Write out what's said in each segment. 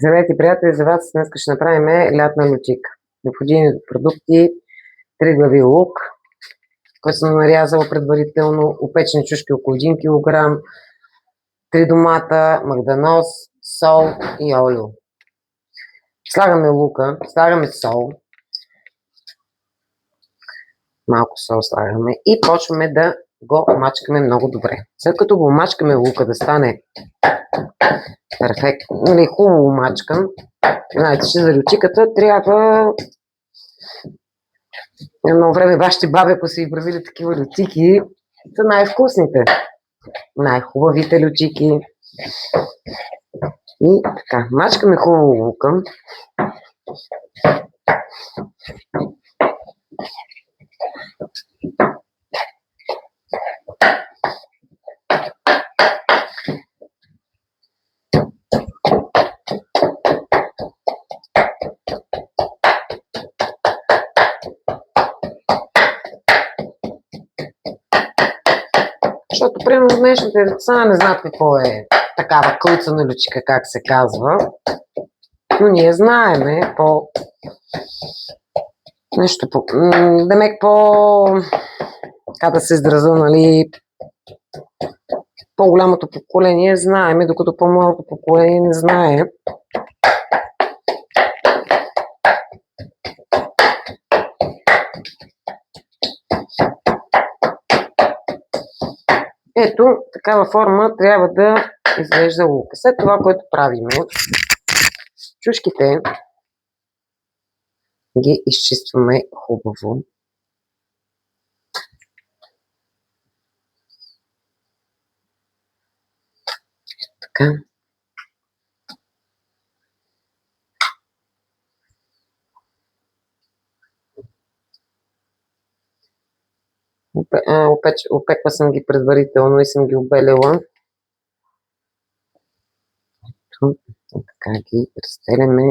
Здравейте, приятели! За вас днес ще направим лятна лютика. Необходими продукти: 3 глави лук, който съм нарязала предварително, опечени чушки около 1 кг, 3 домата, магданоз, сол и олио. Слагаме лука, слагаме сол, малко сол слагаме и почваме да го мачкаме много добре. След като го мачкаме лука да стане перфектно, хубаво мачкан, знаете, че за лютиката трябва едно време вашите баби, ако са и правили такива лютики, са най-вкусните, най-хубавите лютики. И така, мачкаме хубаво лука. Защото, примерно, днешните деца не знаят какво е такава кълцана лютика, как се казва. Но ние знаеме нещо демек как да се израза, нали, по-голямото поколение знаеме, докато по-малото поколение не знае. Ето, такава форма трябва да изглежда лука. След това, което правим, чушките ги изчистваме хубаво. Така. Опекла съм ги предварително и съм ги обелила. Така ги разделяме.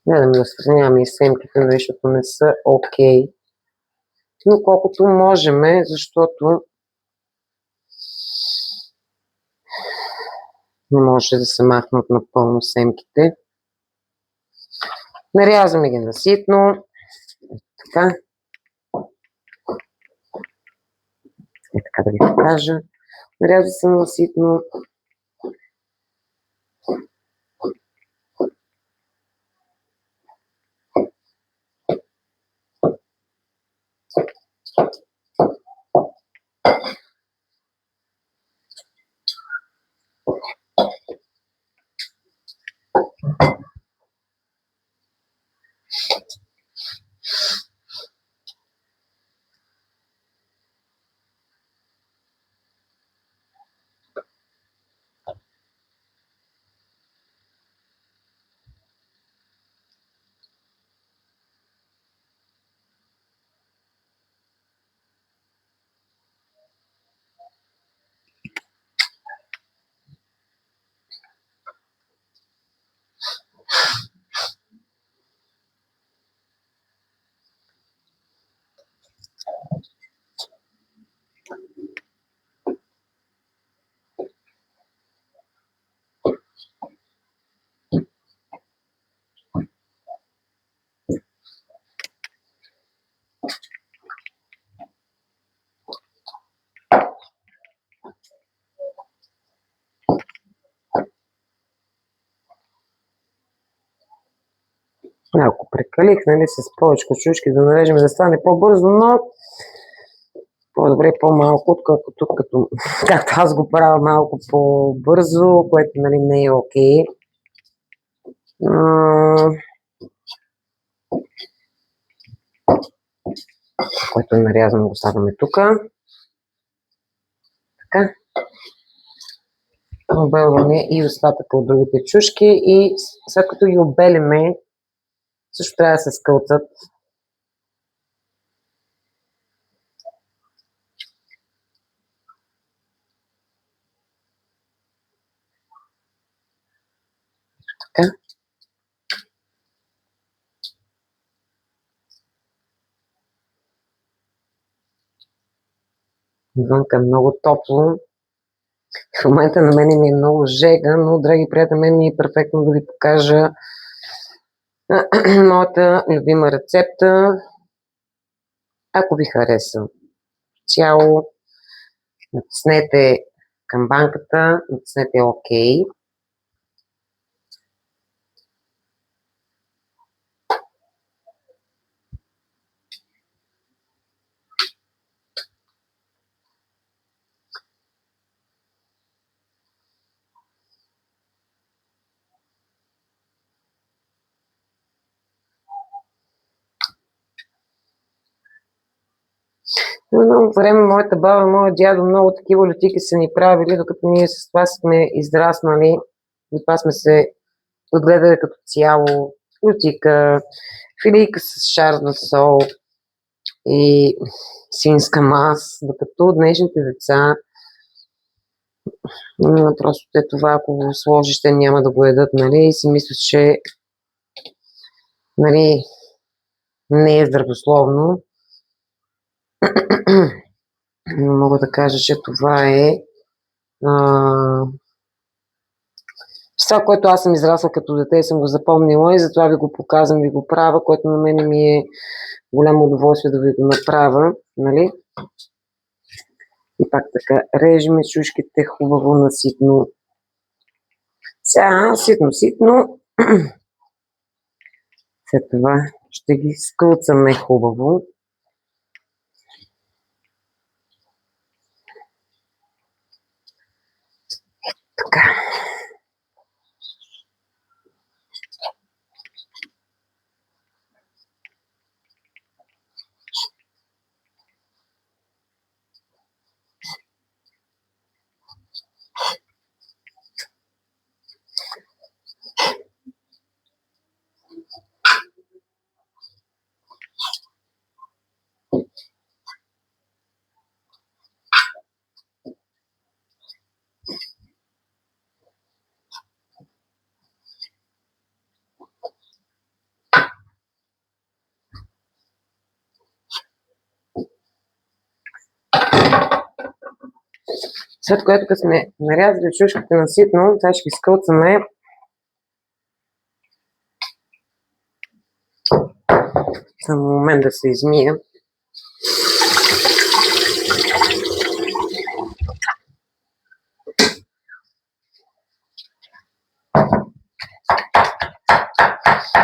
Не да ми разпространяваме и семките, защото не са окей. Но колкото можем, защото не може да се махнат напълно семките. Нарязваме ги на ситно. Така. Така да ви покажа. Нарязва се на ситно. Малко прекалих, нали, с повече чушки да нарежем да стане по-бързо, но по-добре по-малко, отколкото както аз го правя малко по-бързо, което, нали, не е окей. Който е нарязано, го слагаме тук. Така. Обелваме и остатъка от другите чушки и след като ги обелиме, също трябва да се скълцат. Така. Вънка е много топло. В момента на мен ми е много жега, но, драги приятели, мен ми е перфектно да ви покажа моята любима рецепта. Ако ви хареса цяло, натиснете камбанката, натиснете ОК. Но едно време моята баба, моят дядо много такива лютики са ни правили, докато ние с това сме израснали, и това сме се отгледали като цяло. Лютика, филийка с шарна сол и свинска мас, докато днешните деца просто те това, ако го сложиш, те няма да го едат, нали, и си мислят, че нали, не е здравословно. Но мога да кажа, че това е това, което аз съм израсла като дете и съм го запомнила, и затова ви го показвам, ви го правя, което на мен ми е голямо удоволствие да ви го направя, нали? И пак така, режем чушките хубаво наситно. Сега, ситно. След това ще ги скълцаме хубаво. Така. След което, като сме нарязали чушките на ситно, сега ще ги скълцаме. Само момент да се измия.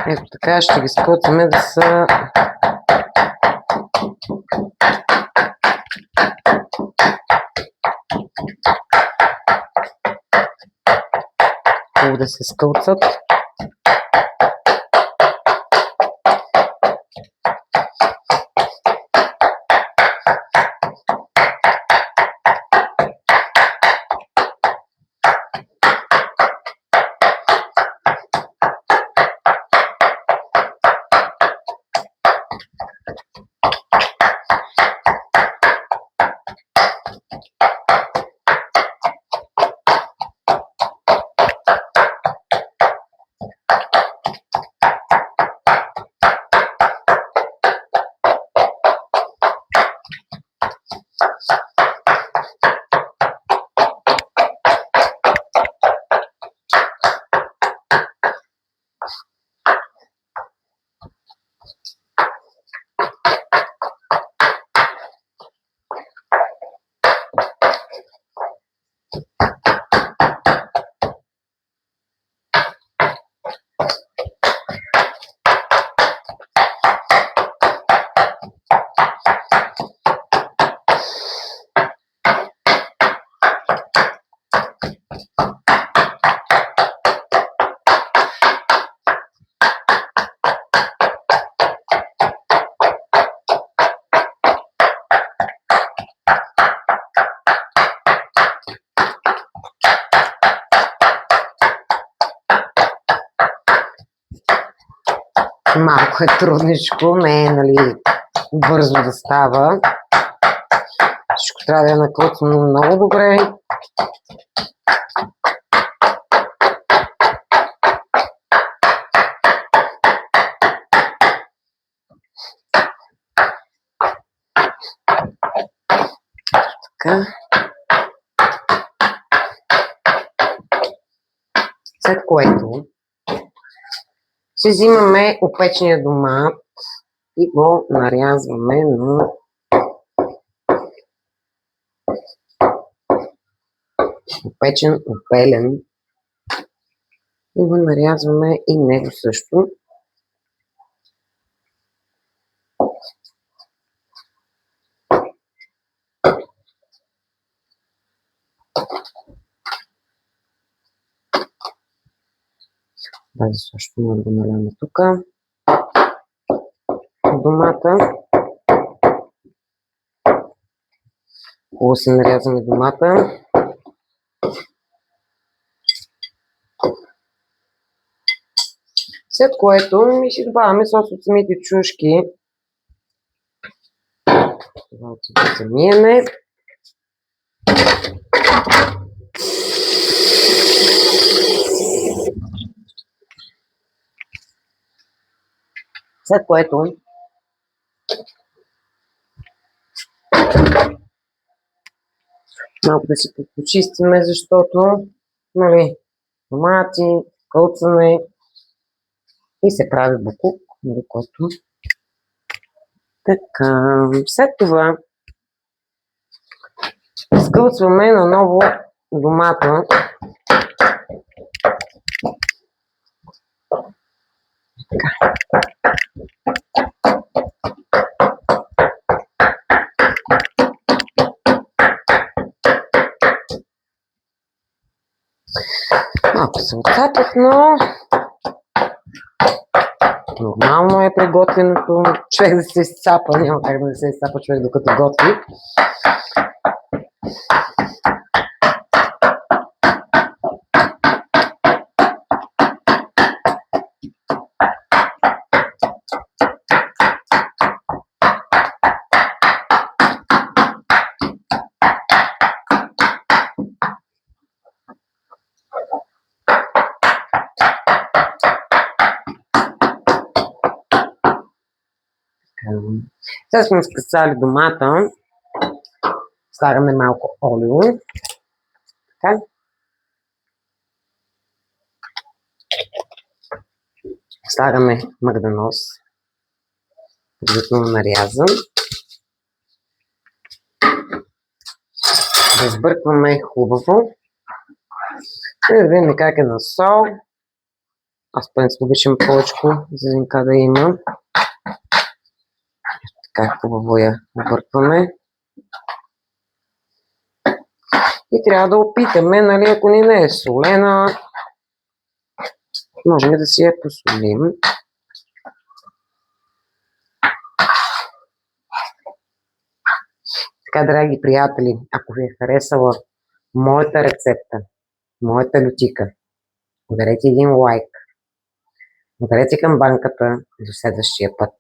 Ето така, ще ги скълцаме да са хубаво да се скълцат. Малко е трудничко, не е, нали, бързо да става. Всичко трябва да е накълцано много добре. Така. След което си взимаме опечения домат и го нарязваме на опечен, опелен. И го нарязваме и него също. Тази също може да го наляме тук. Домата. Хубаво си нарязваме домата. След което ми си добавяме сос от самите чушки. Това да се миеме. След което малко да си почистиме, защото домати, кълцане и се прави букук, който така. След това скълцваме наново домата. Така. Малко се отцапах, но нормално е приготвеното. Човек да се изцапа, няма как да не се изцапа човек докато готви. Сега сме скъсали домата. Слагаме малко олио. Така. Слагаме магданоз. Предварително нарязан. Разбъркваме хубаво. И да видим как е на сол. Аз принцип обичам повече зеленка да има. Така хубаво я объркваме. И трябва да опитаме, нали, ако ни не е солена, можем да си я посолим. Така, драги приятели, ако ви е харесала моята рецепта, моята лютика, ударете един лайк, ударете камбанката до следващия път.